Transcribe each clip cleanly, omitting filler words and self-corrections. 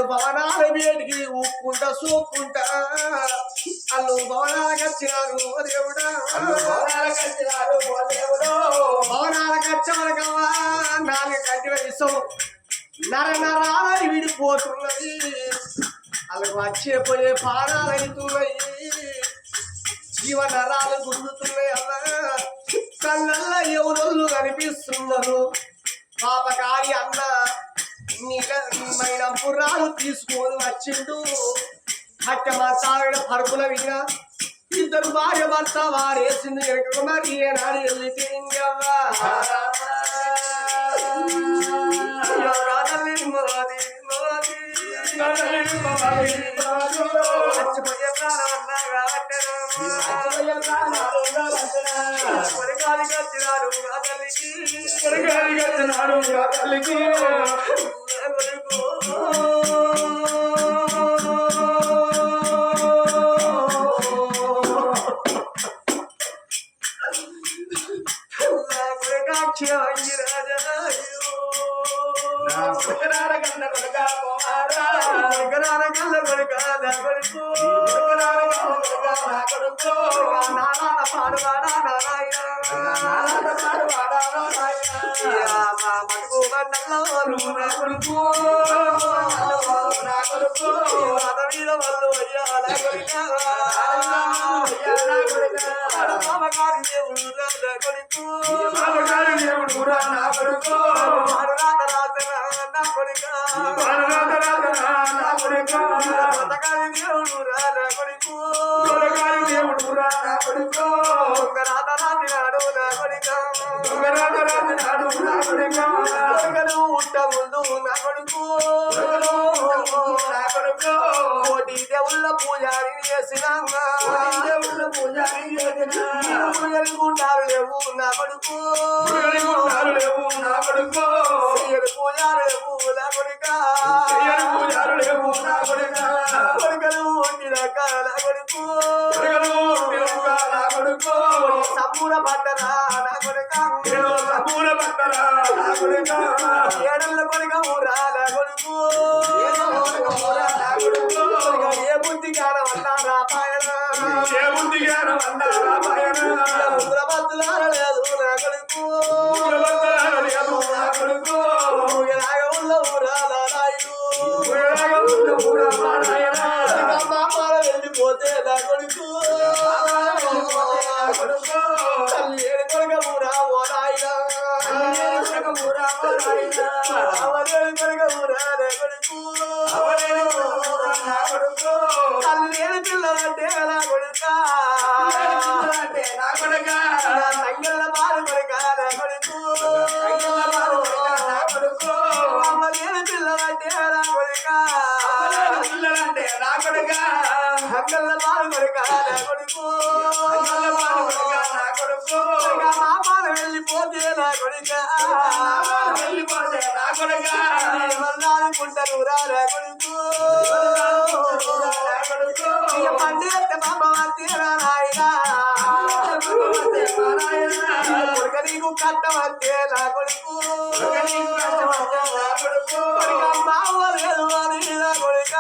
భవనాల వేడికి ఊక్కుంటా సూక్కుంటా అల్లు భవనాలకు వచ్చినారు ఓ దేవుడా భవనాలకు వచ్చేవరకవా నాలుగు గంటి వయసు నరనరాలని విడిపోతున్నది వాళ్ళకి వచ్చే పోయే పానాలు అవుతున్నాయి జీవనరాలు గుర్తుతున్నాయి అలా కళ్ళల్లో ఎవరొల్లు కనిపిస్తున్నారు పాపకారి అన్న నీలమైన పుర్రాలు తీసుకొని వచ్చిండు హత్య మాసావిడ పరుపుల విన ఇద్దరు భార్య భర్త వారేసింది ఎక్కడ మరి ఏనాడు వెళ్ళితే ఇంకవ్వా చచ్చిపోయే ప్రాణం అన్నా కొరగాలికి వచ్చినాడు తల్లికి పూజారి పూజారు లేవు నా కొడుకు పూజారు లేవు నా కొడుకు కొడుకలు నా కొడుకు సంపూర్ణ పట్టరా నా కొడుక ఏడల్ల కొడుక ఊరా నా కొడుకు ఏ బుద్ధి గానం అన్నారా పాయన లేదు నా కొడుకు రాగవుల్లో ఊరా నాయుడు మామాల వెళ్ళిపోతే నా కొడుకు తల్లి ఏడు కొడుక ఊరా ఓ నాయన అవలేడు కొడుక ఊరా నా కొడుకు తల్లి ఏడు పిల్లలంటే నా కొడుక సంగళ్ళ బాలు కొడుక నా కొడుకు అమ్మలేడు పిల్లలంటే నా కొడుక సంగళ్ళ బాలు కొడుక నా కొడుకు మామాలు వెళ్ళిపోతే నా కొడుక అనుకుంటారు రా కొడుకు పండుగ బాబా తీరా నాయన కొడుక నీకు కట్టమంటే నా కొడుకు మావ లేదు అని నా కొడుక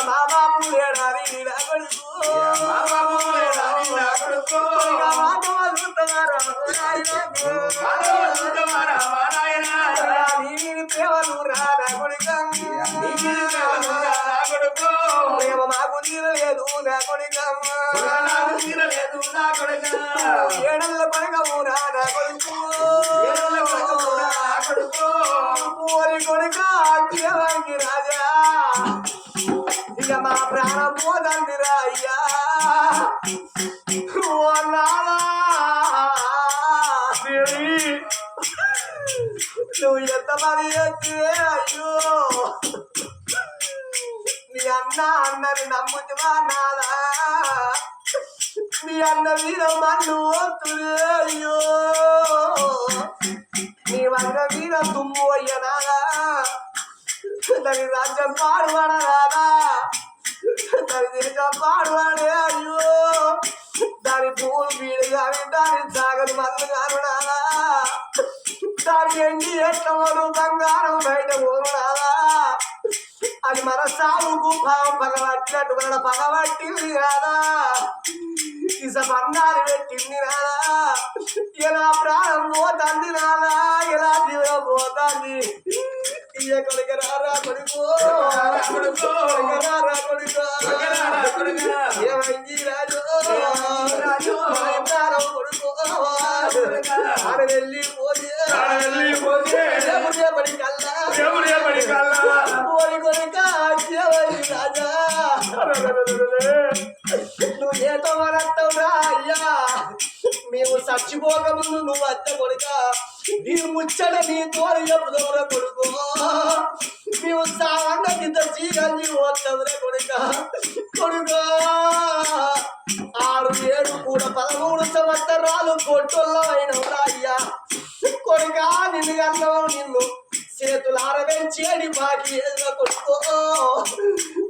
మా బాబు లేడని నా కొడుకు ప్రేమ మాకు తీరలేదు నా కొడుక ఏడల్ల కొడుకవురా నా కొడుకు ఓరి కొడుక రాజా ఇక మా ప్రాణం పోదండిరా అయ్యా నువ్వు ఎంత మరి అయ్యో నీ అన్నని నమ్ముతువా నాదా నీ అన్న మీద మన్ను వస్తులే అయ్యో నీ వల్ల మీద తుమ్ము అయ్యనాదా దాని రాజ్యం పాడువాడరాదా దాని దేశం పాడువాడే అయ్యో దాని పూలు పీడు కానీ దాని సాగని మందు కాను నాదా దాని ఎండి ఎట్లవరు బంగారం బయట పగబట్టినట్టు మన పగబట్టింది కాదా ఇస బంగారు పెట్టింది నాదా ఇలా ప్రాణం పోతుంది నాదా ఇలా జీవం పోతుంది ఇయ్య కొడుకు రారా కొడుకు రారా కొడుకు ఏమైంది రాజు ప్రాణం కొడుకు ఆడ వెళ్ళిపోతే పడి కల్లా పోలి కొడుక రాజా నువ్వు ఏతో మనట్టవురా అయ్యా మేము చచ్చిపోక ముందు నువ్వు అత్త కొడుక నీ ముచ్చట నీ తోడు చెప్పుదవరా కొడుకు మేము సాగ ఇంత చీకల్ని పోతావురా కొడుక కొడుక 6, 7 కూడా 13 సంవత్సరాలు కొట్టోళ్ళ అయినవురా అయ్యా కొడుక నిన్ను కన్నావు నిన్ను చేతులు ఆరవేంచేడి బాకి ఏదో కొడుకో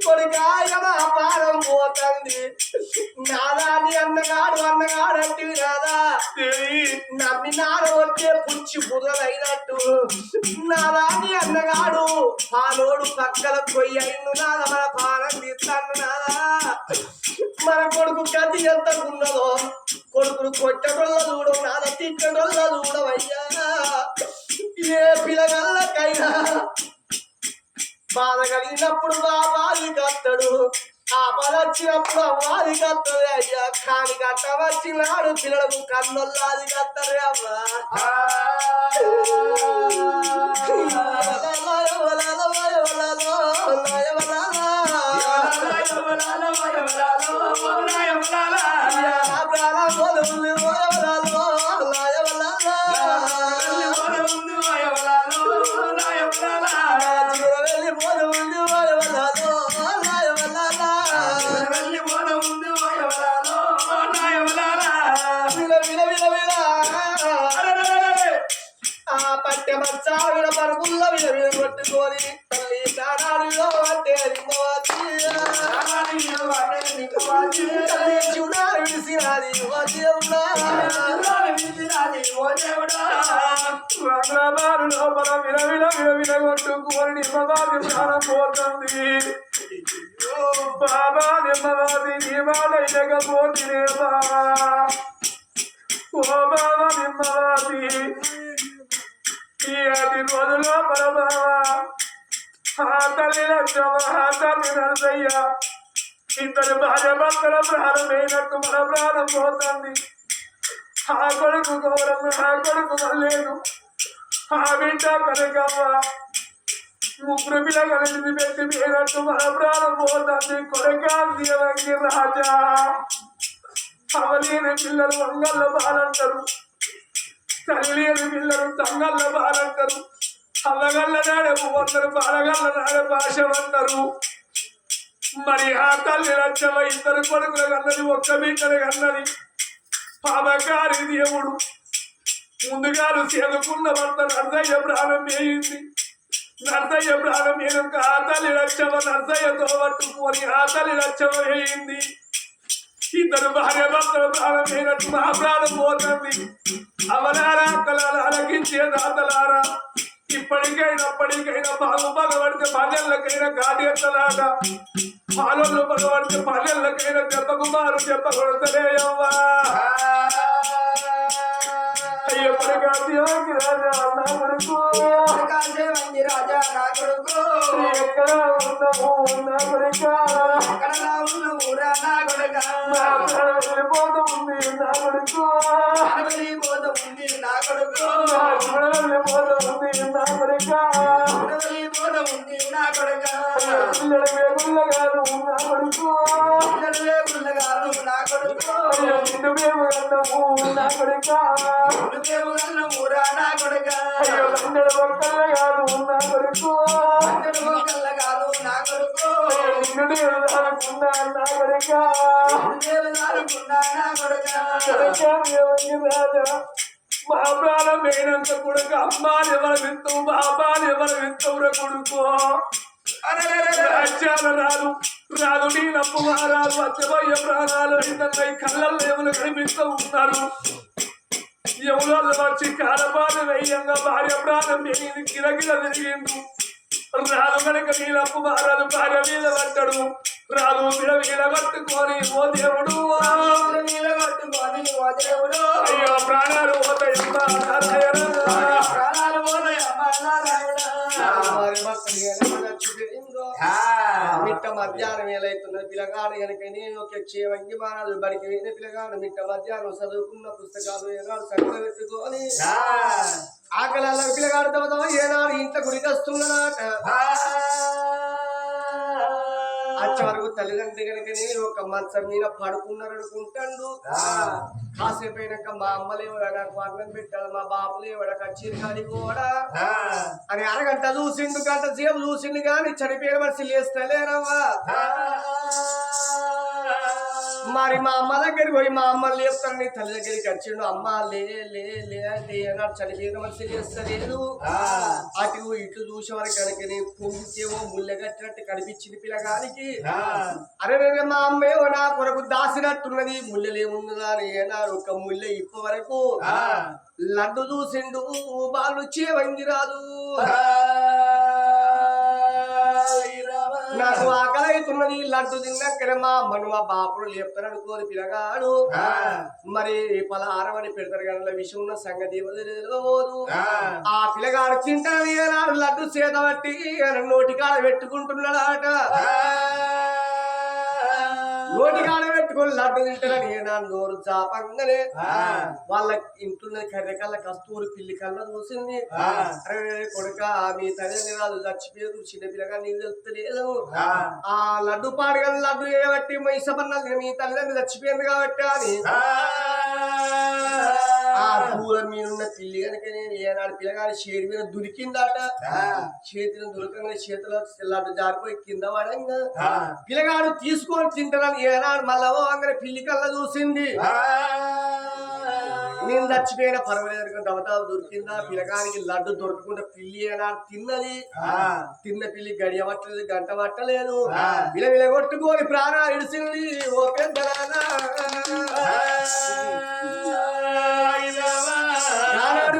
కొడుకాయ నా పారం పోతుంది నాదాన్ని అన్నగాడు అంటివి నాదా నమ్మి నాద వచ్చే పుచ్చి బుర్రలైనట్టు నాదాన్ని అన్నగాడు పాలోడు పక్కల పొయ్యి అయిండు నాద మన పానం తీస్తాను నాదా మన కొడుకు గతి ఎంత ఉన్నదో కొడుకును కొట్టడొల్ల చూడం నాద తిట్టడొల్ల చూడవయ్యా ఏ పిల్లగల్లకైనా బాధ కలిగినప్పుడు బాబాది కత్తడు ఆపద వచ్చినప్పుడు అవ్వాలి కత్తది అయ్యా కాని కట్ట వచ్చినాడు పిల్లలకు కన్నొల్లాది కత్తరే అవ్వా పరుగుల్లో కొట్టుకొని తల్లి కాడాలు అంటే చూడాలి విసిరాది లోపల విలవిలగొట్టుకొని నిమ్మవాది ప్రాణం పోతుంది బాబా నిమ్మవాది నీ మాట ఇవ్వకపోతే బాబా ఓ బాబా నిమ్మవాది ఈ 10 రోజుల్లో పరమావా ఆ తల్లి లక్ష్మ ఆ తల్లి నరసయ్య ఇద్దరు భార్య భర్తల ప్రాణమైనట్టు మన ప్రాణం పోతుంది ఆ కొడుకు గౌరమ్మ ఆ కొడుకు మల్లేను ఆ బిడ్డ కనకమ్మ 3 పిల్లలు పెట్టి పోయినట్టు మన ప్రాణం పోతుంది కొడుకా దేవంగి రాజా అవలేని పిల్లలు వంగల్ల బాలంటారు తల్లిని పిల్లలు తంగళ్ళ బాలంటారు అల్లగల్ల నాడే పోతారు బాలగల్ల నాడే భాష అంటారు మరి ఆ తల్లి లక్ష్మ 2 కొడుకులు కన్నది 1 బిడ్డలు కన్నది పాపకారి దేవుడు ముందుగాలు చేదుకున్న భర్త నర్సయ్య ప్రాణం వేయింది నర్సయ్య ప్రాణం వేయక ఆ తల్లి లక్ష్మ నర్సయ్యతో పట్టుకొని ఆ తల్లి లక్ష్మ వేయింది 2 భార్య భర్తలు ప్రాణం వేయనట్టు మా ప్రాణం పోతుంది అవలారా కళాల అలకించే దాతలారా ఇప్పటికైనా బాగుపడబడితే పల్లెళ్ళకైనా గాడి ఎత్తలాట పాలల్లో పడబడితే పల్లెళ్ళకైనా దెబ్బకుమారు దెబ్బ కొడతలే అవ్వా అయ్యో పడగాకి రాజా నా కొడుకు ఎక్కడ ఉన్నావు నా కొడుక వెళ్ళిపోతూ ఉంది నా కొడుకు వెళ్ళిపోతూ ఉంది నా కొడుక పిల్లల వేగుళ్ళ కాదు నా కొడుకు నిన్ను మేము అన్నము నా కొడుక అయ్యో లందడ మొక్కల్ల కాదు నా కొడుకు నిన్ను నేను దానుకున్నా నా కొడుక రాజా మా ప్రాణం వేయనంత కొడుకు అమ్మాని ఎవరు వింటావు బాబాని ఎవరు వింటవురా కొడుకు రాజ్యాల రాదు నీ నప్పుగా రాదు అచ్చబోయే ప్రాణాలు ఏంటంటే కళ్ళల్లో ఎవరు కనిపిస్తూ ఉన్నారు ఎవరో వచ్చి కాలపాలు వేయంగా భార్య ప్రాణం వేయింది కిరకిర తిరిగిండు రాదు కనుక నీలప్పు మారాలు భార్య మీద పడ్డాడు రాదు బిడ మీద కట్టుకొని ఓ దేవుడు మీద కట్టుకొని ఓ దేవుడు అయ్యో ప్రాణాలు పోతాయమ్మా నారాయణ ప్రాణాలు పోతాయమ్మా నారాయణ మిట్ట మధ్యాహ్నం వేలైతున్నది పిల్లగాడు కనుక నేను వంగి మానాలు బడికి వెళ్ళిన పిల్లగాడు మిట్ట మధ్యాహ్నం చదువుకున్న పుస్తకాలు ఏనాడు సంగ పెట్టుకొని ఆకలి పిల్లగాడు తమ ఏనాడు ఇంట్లో గుడికి వస్తున్నాడట అచ్చ వరకు తల్లిదండ్రి కనుకనే ఒక మంచం మీద పడుకున్నారు అనుకుంటాడు కాసేపు అయినాక మా అమ్మలేవడా నాకు అన్నం పెట్టాలి మా బాబులేవడా కచ్చీరి కాడి కూడా అని అరగంట చూసిండు గంట సేపు చూసిండు కానీ చనిపోయిన మనిషి లేస్తలేరవ్వా మరి మా అమ్మ దగ్గరికి పోయి మా అమ్మ లేపుతాను నీ తల్లి దగ్గరికి వచ్చిండు అమ్మ లే లే లే అంటే ఏనాడు చనిపోయిన మనిషి లేస్తలేదు అటు ఇటు చూసే వరకు కనుక పుంకేమో ముళ్ళ కట్టినట్టు కనిపించింది పిల్లగానికి అరే మా అమ్మేమో నా కొరకు దాసినట్టున్నది ముళ్ళలేముందా అని ఏనాడు ఒక ముళ్ళ ఇప్ప వరకు లడ్డు చూసిండు వాళ్ళు చేవంగి రాదు నాకు ఆకలి అవుతున్నది లడ్డు తిన్నాకనే మా అమ్మను మా బాపుడు లేపుతారు అనుకోని పిల్లగాడు మరి పలహారం అని పెడతారు కానీ విషయం ఉన్న సంగతి పోదు ఆ పిల్లగాడు తింటాడు ఏనాడు లడ్డు చేత బట్టి నోటికాడ పెట్టుకుంటున్నాడట నోటికాడ పెట్టుకుని లడ్డు తింటారని ఏనాడు నోరు చాపంగానే వాళ్ళ ఇంట్లో కర్రెకల్ల కస్తూరి పిల్లి కళ్ళ చూసింది అరే కొడుక మీ తల్లి రాదు చచ్చిపోయారు చిన్న పిల్లగా నీకు తెలుస్తలేదు ఆ లడ్డు పాడగా లడ్డు ఏబట్టి మైసమన్నది మీ తల్లిదండ్రులు చచ్చిపోయింది కాబట్టి అని ఆ పూల మీదున్న పిల్లి కనుక నేను ఏనాడు పిల్లగాని చేతి మీద దొరికిందట చేతిని దొరకగానే చేతిలో లడ్డు జారిపోయి కింద పడంగా పిల్లగాడు తీసుకొని తింటానని ఏనాడు మళ్ళా అంగనే పిల్లి కళ్ళ చూసింది నేను చచ్చిపోయిన పర్వాలేదు దవతాలు దొరికిందా పిల్లగానికి లడ్డు దొరకకుండా పిల్లి ఏనాడు తిన్నది తిన్న పిల్లి గడియబట్టలేదు గంట పట్టలేదు విల కొట్టుకొని ప్రాణాలు ఇడిసింది ఓ పెద్ద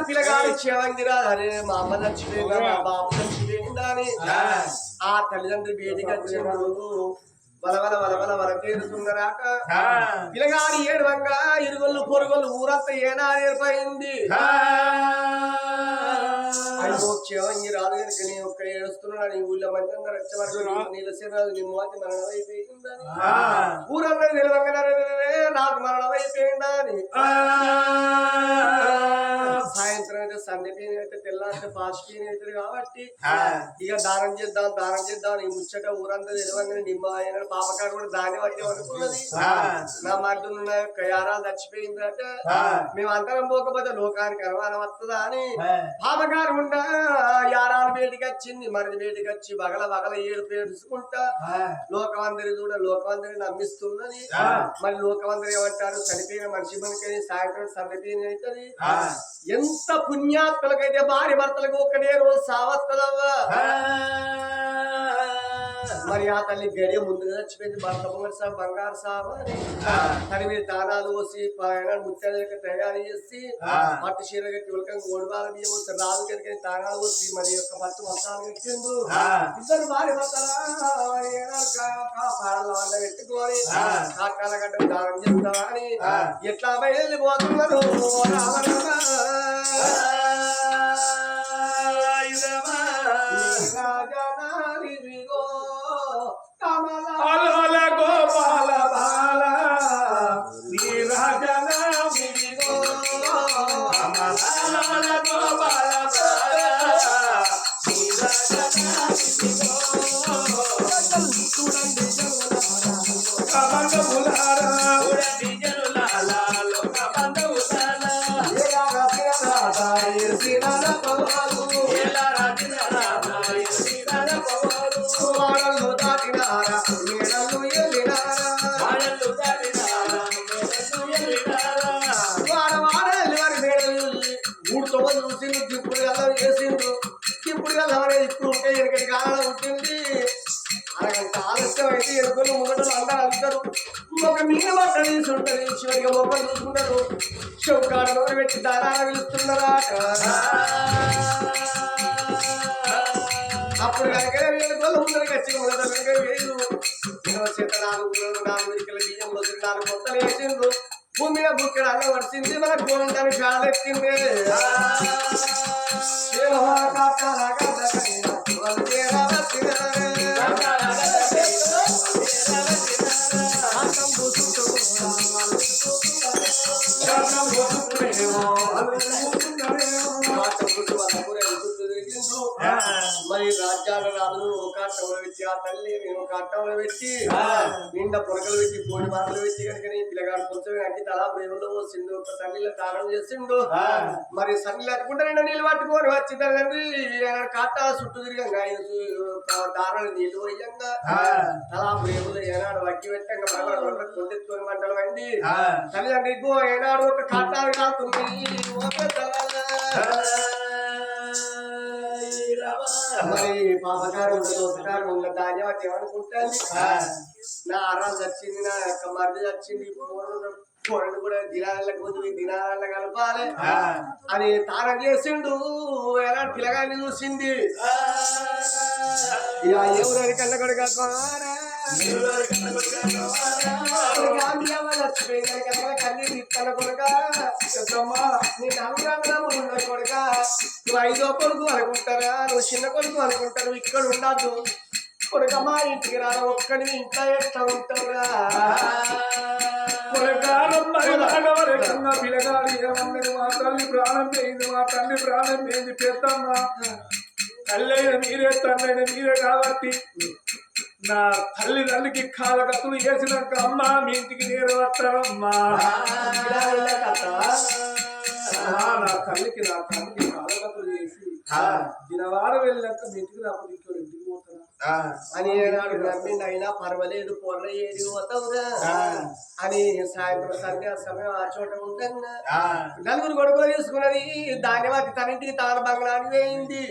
పిల్లగాడు చేవంగిరా అరే మా అమ్మ చచ్చిపోయిందా మా బాబు చచ్చిపోయిందా అని ఆ తల్లిదండ్రులు బయటికి వచ్చినప్పుడు వలవల వలవల వలకేరుతున్నారాట పిల్లగాడి ఏడువంగా ఇరుగొల్లు పొరుగొల్లు ఊరంతా ఏనాడు ఏర్పడింది అయ్యో చేవంగి రాదు కనుక నేను ఒక్క ఏడుస్తున్నాడు ఈ ఊళ్ళో మంది అందరూ వచ్చే వరకు నీలసేరాజు నీ మోతి మరణం అయిపోయిందని ఊరందరూ నిలవంగా నాకు మరణం అయిపోయిందా అని సాయంత్రం అయితే సండే పీని అయితే తెల్లారితే ఫాస్ట్ పీని అవుతుంది కాబట్టి ఇక దానం చేద్దాం ఈ ముచ్చట ఊరంతా తెలవంగానే నిమ్మ ఆయన పాపకాడు కూడా దాన్ని పట్టి అనుకున్నది నా మాటలున్న యారాలు చచ్చిపోయిందంటే మేము అందరం పోకపోతే లోకానికి అనుమానం వస్తుందా అని పాపకారు ఉండా యారాలు బయటికి వచ్చింది మరిది బయటికి వచ్చి బగల ఏడుచుకుంటా లోకమందరి కూడా లోకమందరి నమ్మిస్తున్నది మరి లోకమందరి ఏమంటారు చనిపోయిన మనిషి మనకి సాయంత్రం సందపీని అవుతుంది ఎంత పుణ్యాత్మలకైతే భార్య భర్తలకు ఒక్కటే రోజు సావత్తదవ్వా మరి ఆ తల్లి గడియ ముందుగా చచ్చిపోయింది భర్త పొంగడి బంగారు సాబు తన మీద దానాలు పోసి ముత్యాలు తయారు చేసి పట్టు చీర కట్టి ఉలకంగా ఓడిబాల బియ్యం వస్తే రాజు కనుక దానాలు పోసి మరి యొక్క పట్టు మొత్తాలు కట్టిండు ఇద్దరు భార్య భర్తలు వాళ్ళ పెట్టుకొని కాకాల గడ్డ దానం చేస్తావా అని ఎట్లా బయలుపోతున్నారు అలల గోపాల బాల నీ రాజన విగో అలల గోపాల బాల నీ రాజన విగో చూడండి కమండములారా చూడండి జనులాల లోక బంధువులాల ఎలా రాజన ఏసినాల పవాలు ఎలా రాజన ఏసినాల పవాలు వాడలు దాటినారా మేడలు ఎల్లినారా వాడలు దాటినారా మేడలు ఎల్లినారా వాడవాడలు వారి మేడలు ఊడుతో చూసి ఇప్పుడు గల్లం వేసిండ్రు ఇప్పుడు గల్లం అనేది ఇప్పుడు ఉంటే ఎనకటి కాలంలో ఉంటుంది అరగంట ఆలస్యం అయితే ఎరుకలు ముంగటలు అందరూ అంటారు ఒక మీన బట్ట తీసి ఉంటుంది చివరిగా మొక్కలు చూసుకుంటారు చౌకాడలో పెట్టి దారాలు పిలుస్తున్నారా అప్పుడు కనుక 7 రోజుల ముందరికి వచ్చి వేలు చేత 4 ఇక్కల బియ్యం రోజు 4 మొత్తలు వేసిండ్రు భూమి మీద బుక్కడ అన్న వచ్చింది మన గోరంటానికి ఫ్యాన్ ఎత్తింది మరి రాజ్యాల రాజులు ఒక అట్టంలో పెట్టి ఆ తల్లి ఒక అట్టంలో పెట్టి నిండా పొరకలు పెట్టి కోడి బాటలు పెట్టి కనుక పిల్లగాడు కొంచెం అట్టి తలా ప్రేమలో వచ్చిండు ఒక సన్నిలో దానం చేసిండు మరి సన్నిలు అట్టుకుంటే నిండా నీళ్ళు పట్టుకొని వచ్చి తండ్రి కాట చుట్టూ తిరిగంగా దారాలు నీళ్లు పోయంగా తలా ప్రేమలో ఏనాడు వక్కి పెట్టంగా మళ్ళీ కొండెత్తుకొని మంటలు వండి తల్లిదండ్రులకు ఏనాడు ఒక కాటాలు కాస్తుంది మరి పాపకారం దోసకారం ఉన్న ధాన్యం అది ఏమనుకుంటాను నా ఆరాలు వచ్చింది నా యొక్క మరిది వచ్చింది కూరలు కూడా దినాలకు ముందు దినాల కలపాలి అని తానం చేసిండు ఎలా పిల్లగాన్ని చూసింది ఇక ఎవరు కళ్ళ కొడుక కన్నీరు ఇత్తల కొడుక నేను అనుగ్రహంగా కొడుక నువ్వు 5వ కొడుకు అనుకుంటారా నువ్వు చిన్న కొడుకు అనుకుంటారు ఇక్కడ ఉండద్దు కొడుకమ్మా ఇంటికి రా ఒక్కడి ఇంట్లో ఎట్లా ఉంటావురా పిల్లగాడు ఏమన్నది మా తల్లి ప్రాణం పోయింది మా తండ్రి ప్రాణం పోయింది పెద్దమ్మ తల్లైన మీరే తండ్రైన మీరే కాబట్టి నా తల్లిదండ్రికి కాలకత్తులు వేసినాక అమ్మ మీ ఇంటికి నేను వస్తానమ్మా నా తల్లికి కాలకత్తులు చేసి దినవారం వెళ్ళాక మీ ఇంటికి రాకపోతే ఇక్కడ ఇంటికి పోతాను అని ఏనాడు నమ్మిండి అయినా పర్వాలేదు పొర్ర ఏది పోతావురా అని సాయంత్రం సంధ్యా సమయం ఆ చోట ఉంటాను 4 కొడుకులు తీసుకున్నది ధాన్యవాది తన ఇంటికి తాను బంగ్లానికి వేయింది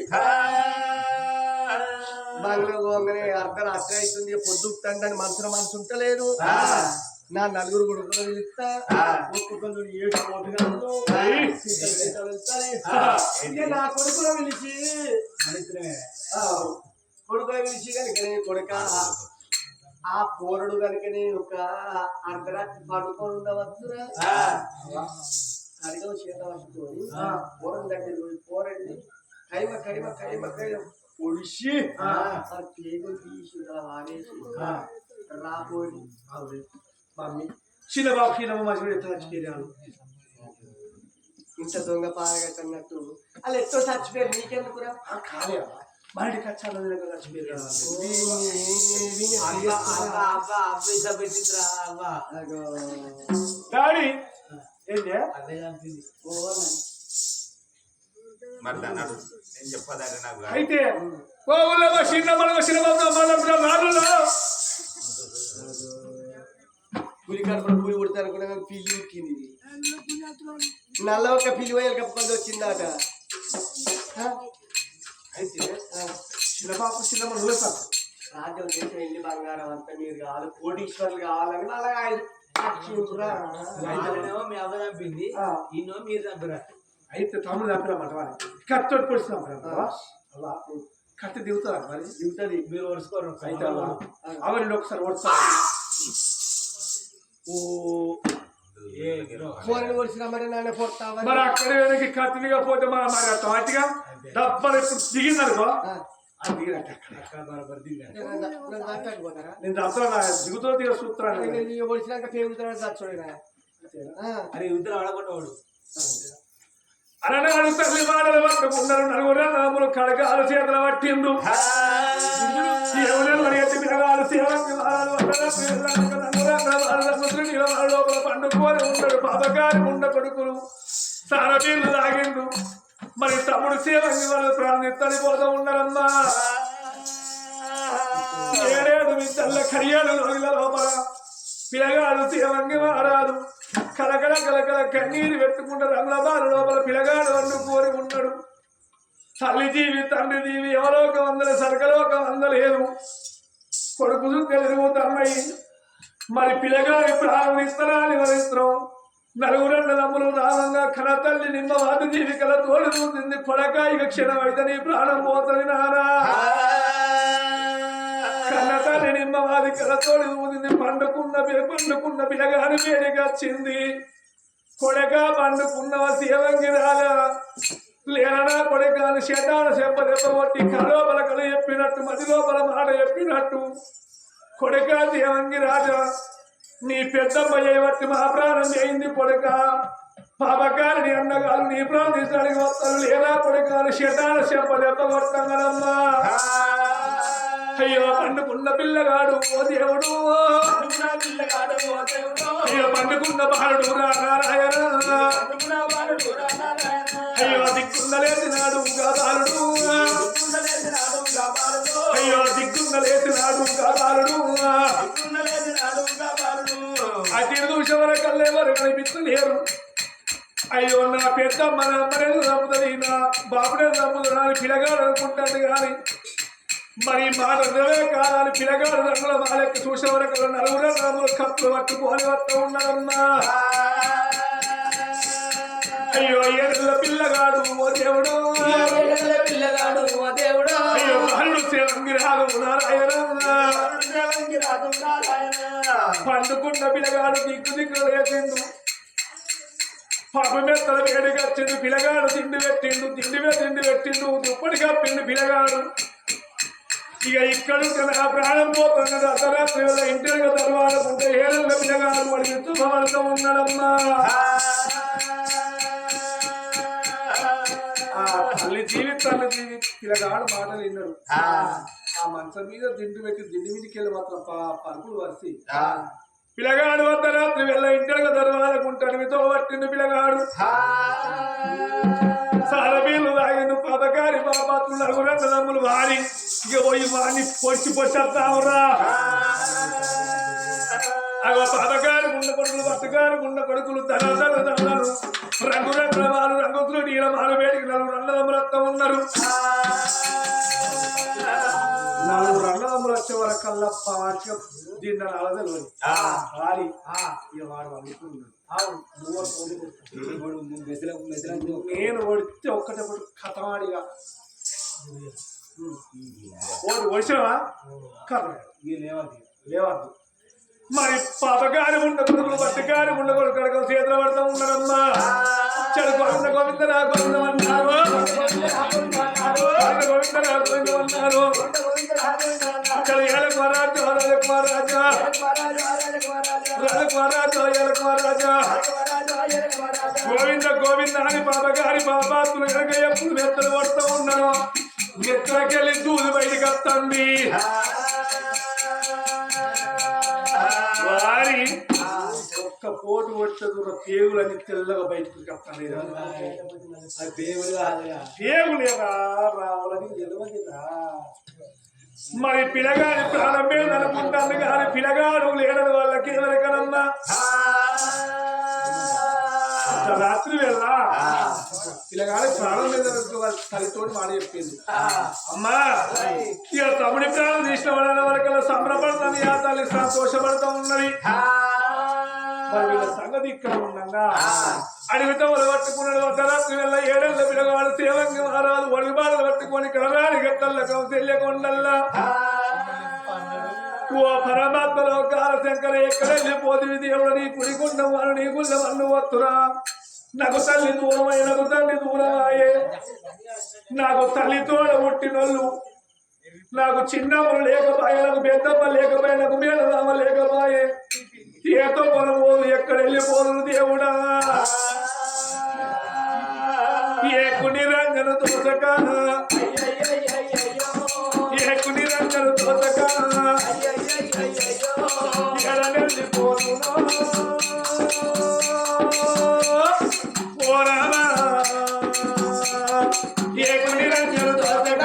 బంగ్లా పోగానే అర్ధరాత్రి అవుతుంది పొద్దుకుతండి మనసు ఉంటలేదు నా 4 కొడుకులు పిలుస్తా ఒక్కొక్కరు 7 కోట్లు నా కొడుకులు పిలిచి కొడుకులు పిలిచి కనుకనే కొడుక ఆ పోరడు కనుకనే ఒక అర్ధరాత్రి పడుకొని ఉండవచ్చురా అడిగో చేత పట్టుకొని పోరం దగ్గర పోరండి కైమ పొడిచి పేగులు తీసి వాడేసి రాపోయి మమ్మీ చిన్న బాబు చిన్నమ్మ మంచిగా చచ్చిపోయాను ఇంత దొంగ పారగట్టన్నట్టు అలా ఎట్టో చచ్చిపోయారు నీకెందుకురా కాలే బయటకి వచ్చాను చచ్చిపోయారు డాడీ ఏంటి అయితే పులి కడుపున పులి పుడతా అనుకున్నా పిల్లి ఉక్కింది నల్ల ఒక పిల్లి పోయాలి కప్పుకొని వచ్చిందాట అయితే చిన్నమ్మ నువ్వేస్తాను రాజ్యం చేసి వెళ్ళి బంగారం అంతా మీరు కావాలి కోటీశ్వర్లు కావాలని వాళ్ళ చంపింది ఈయన మీరు చంపిరా అయితే తమ్ముడు చంపినమాట వారి కత్తి పొడిచినప్పుడు కత్తి దిగుతారా మరి దిగుతుంది మీరు ఒడుచుకోరు అయితే అవన్నీ ఒకసారి ఓడుస్తారు ఫోన్ కొడిచిన మరి నన్ను పొడతావా మరి అక్కడ వెనక్కి కత్తిగా పోతే మరి ఆటోమేటిక్గా డబ్బలు ఇప్పుడు దిగిందనుకో నేను చదువుతున్నా దిగుతో దిగ సూత్రాన్ని కొడిచినాక పేగుతున్నాడు చచ్చుడేనా అరే ఇద్దరు ఆడగొట్టవాడు అరణాడు తల్లి మాటలు పట్టుకున్నారు 4 నాములు కడగాలు చేతులు పట్టిండు లోపల పండుకొని ఉన్నాడు పాపగారి ఉండ కొడుకులు సారబీళ్ళు తాగిండు మరి తమ్ముడు సేవంగి వాళ్ళు ప్రాణిత్తని పోతూ ఉన్నారమ్మా 7 మిద్దళ్ళ కడియాడు లోపల పిల్లగాడు సేవంగి మారాదు కలకల కన్నీరు పెట్టుకుంటూ రంగులబారు లోపల పిల్లగాడు వండుకొని ఉన్నాడు తల్లి జీవి తండ్రి జీవి ఎవలోక వందల సరకలోక వందలేదు కొడుకు తెలుగు తమ్మయి మరి పిల్లగాడి ప్రాణం ఇస్తరాలు వరిస్తాం నలుగురన్నదమ్ములు రామంగా కనతల్లి నిమ్మ వాత జీవికల తోడు చూసింది కొడకాయిక క్షణమైతే నీ ప్రాణం పోతుంది నానా కన్నతల్లి నిమ్మ వాది కల తోడు చూసింది పండుకున్న పిల్లగాని వేడిగా వచ్చింది కొడగా పండుకున్నవ శివంగి రాజా లేనా కొడగాని శతాన చెప్ప కొట్టి కలోపల కలు చెప్పినట్టు మది లోపల మాట చెప్పినట్టు కొడక శివంగి రాజా నీ పెద్దమ్మ చేయబట్టి మా ప్రాణం అయింది కొడక పాపకారిని అన్నగారు నీ ప్రాణం తీసడానికి వస్తాను లేదా కొడకాలు శతాన చెప్ప కొట్టంగనమ్మా అయ్యో పండుకున్న పిల్లగాడు ఓ దేవుడు అయ్యో పండుకున్న బాలుడు నారాయణ అయ్యో దిక్కుందలేసినాడు బాలుడు అయ్యో దిక్కుందలేసినాడు బాలుడు అతి దూషవర కల్లేవారు కనిపించలేరు అయ్యో నా పెద్దమ్మ నా అమ్మనే నమ్ముతుంది నా బాబునే నమ్ముతున్నా అని పిల్లగాడు అనుకుంటాను కానీ మరి మాట కాదని పిల్లగాడు రంగుల వాళ్ళకి చూసే వరకు నలుగురు రంగుల కప్పులు పట్టుకొని వస్తూ ఉన్నారమ్మా అయ్యో ఏడుల పిల్లగాడు ఓ దేవుడు అయ్యో బాలుడు శివంగి రాదు నారాయణ పండుకున్న పిల్లగాడు దిక్కు లేచిండు పాప మెత్తల వేడిగా వచ్చిండు పిల్లగాడు తిండి పెట్టిండు దుప్పటి కప్పిండు పిల్లగాడు ఇక ఇక్కడ నా ప్రాణం పోతున్నది అర్ధరాత్రి వల్ల ఇంటిగా తర్వాత ఏళ్ళ పిల్లగాడు వాడి విత్తుభావంతో ఉన్నాడమ్మా తల్లి జీవి పిల్లగాడు మాటలు విన్నాడు ఆ మంచం మీద దిండి మీదకి వెళ్ళి మాత్రం పరుపులు వరిసి పిల్లగాడు అర్ధరాత్రి వెళ్ళ ఇంటిగా దర్వాలకుంటాడు మీతో పట్టిండు పిల్లగాడు సారబీలు తాగిండు పదకారి బాబాతులు నలుగురన్నదమ్ములు వారి ఇక పోయి వాడిని పొడిచేస్తావురా అగో పదకారు గుండె కొడుకులు పట్టుకారు గుండె కొడుకులు ధనధనలు రంగురంగుల వారు రంగుతులు నీళ్ళ మారు వేడికి నలుగురు అన్నదమ్ములు వస్తూ ఉన్నారు నలుగురు అన్నదమ్ములు వచ్చే వరకల్లా దీన్ని అలదలు వారి ఇక వాడు వండుకున్నాడు నేను ఓడితే ఒక్కటే కథమాడిగా ఓడి ఓడిసావా కథ లేవద్దు మరి పాపగారి ఉండ కొడుకులు పట్టుగారి ఉండ కొడుకు కడకం చేతులు పడతా ఉన్నారమ్మా చెడు గోవింద గోవిందరా గోవిందమన్నారు గోవిందరా గోవిందమన్నారు చెడు ఏలకు మహారాజు రాజకు మహారాజా రాజకు మహారాజు ఏలకు మహారాజా గోవింద గోవింద అని పాపగారి పాపాత్తులు కనుక ఎప్పుడు మెత్తలు పడుతూ ఉన్నాను మెత్తలకెళ్ళి దూది బయటికి వస్తుంది వారి ఒక్క పోటు కొట్టదు పేగులని తెల్లగా బయటకు వస్తాను పేగులేదా రావాలని తెలియదురా మరి పిల్లగాడి ప్రాణం మీద అనుకుంటాను కానీ పిల్లగాడు లేడని వాళ్ళకి ఎవరికనమ్మా రాత్రి వేళ పిల్లగాడి ప్రాణం మీద తల్లితో మాట చెప్పింది అమ్మా ఇక తమ్ముడి ప్రాణం తీసిన వాళ్ళ వరకల్లా సంబరపడతాను ఆ తల్లి సంతోషపడతా ఉన్నది మరి వీళ్ళ సంగతి ఇక్కడ ఉండగా అడవితో పట్టుకున్నాడు అర్ధరాత్రి వెళ్ళ ఏడేళ్ళ పిల్లగాడు సేవంగి మహారాజు ఒడిబాడలు పట్టుకొని కలరాడి గట్టల్లో తెలియకొండల్లా ఓ పరమాత్మలో కాల శంకర ఎక్కడ వెళ్ళిపోతుంది దేవుడు నీ కుడిగుండం వాడు నీ గుండె మన్ను వస్తురా నాకు తల్లి దూరమయ్యే నాకు తల్లి దూరమాయే నాకు తల్లితోడ పుట్టినోళ్ళు నాకు చిన్నమ్మలు లేకపోయే నాకు పెద్దమ్మ లేకపోయే నాకు మేనదమ్మ లేకపోయే ఏతో కొనబోదు ఎక్కడ వెళ్ళిపోదు దేవుడా ఏకు నిరంజన తోసక ఏకు నిరంజన తోసక వెళ్ళిపోదు పోరామా ఏకు నిరంజన తోసక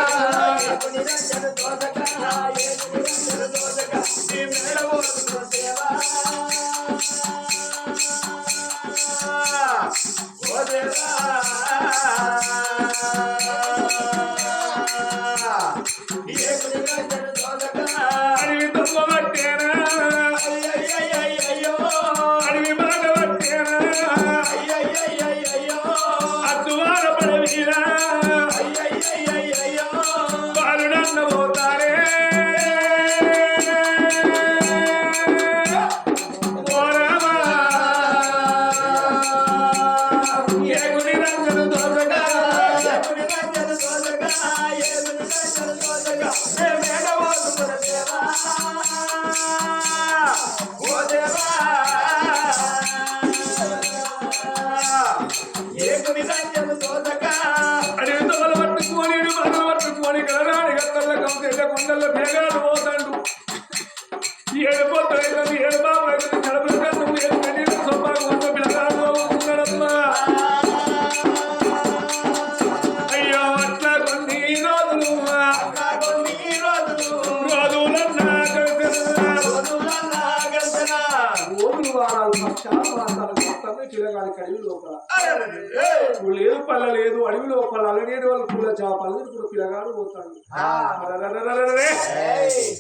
అడవి దొంగ పట్టేనా అడవి బాగా పట్టేనా లేక ఏ మేఘవాసు దేవా ఓ దేవా ఏకుని రాజ్యము తోదక అడిగి తొగలు పట్టుకొని బదులు పట్టుకొని కలరాని గత్తల కంపెట్ట కొండల భేగాలు పోతాడు ఏడుపోతాడు ఏడు బాబు కడుపుల కన్ను ఏడు పెళ్లి సొంపాకు వంద పిల్లగాడు ఉన్నాడమ్మా అయ్యో అట్లా కొన్ని రోజులు రోజులు వారాలు పక్షాలు మాసాలు మొత్తం పిల్లగాడి కడివి లోపల లేదు పల్ల లేదు అడవి లోపల అలనేటి వాళ్ళు పూల చేపలు ఇప్పుడు పిల్లగాడు పోతాడు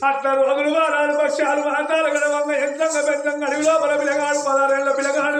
అట్లా రోజులు వారాలు పక్షాలు మాసాలు గడవంగా ఎంతంగా పెద్దంగా అడవి లోపల పిల్లగాడు 16 ఏళ్ళ పిల్లగాడు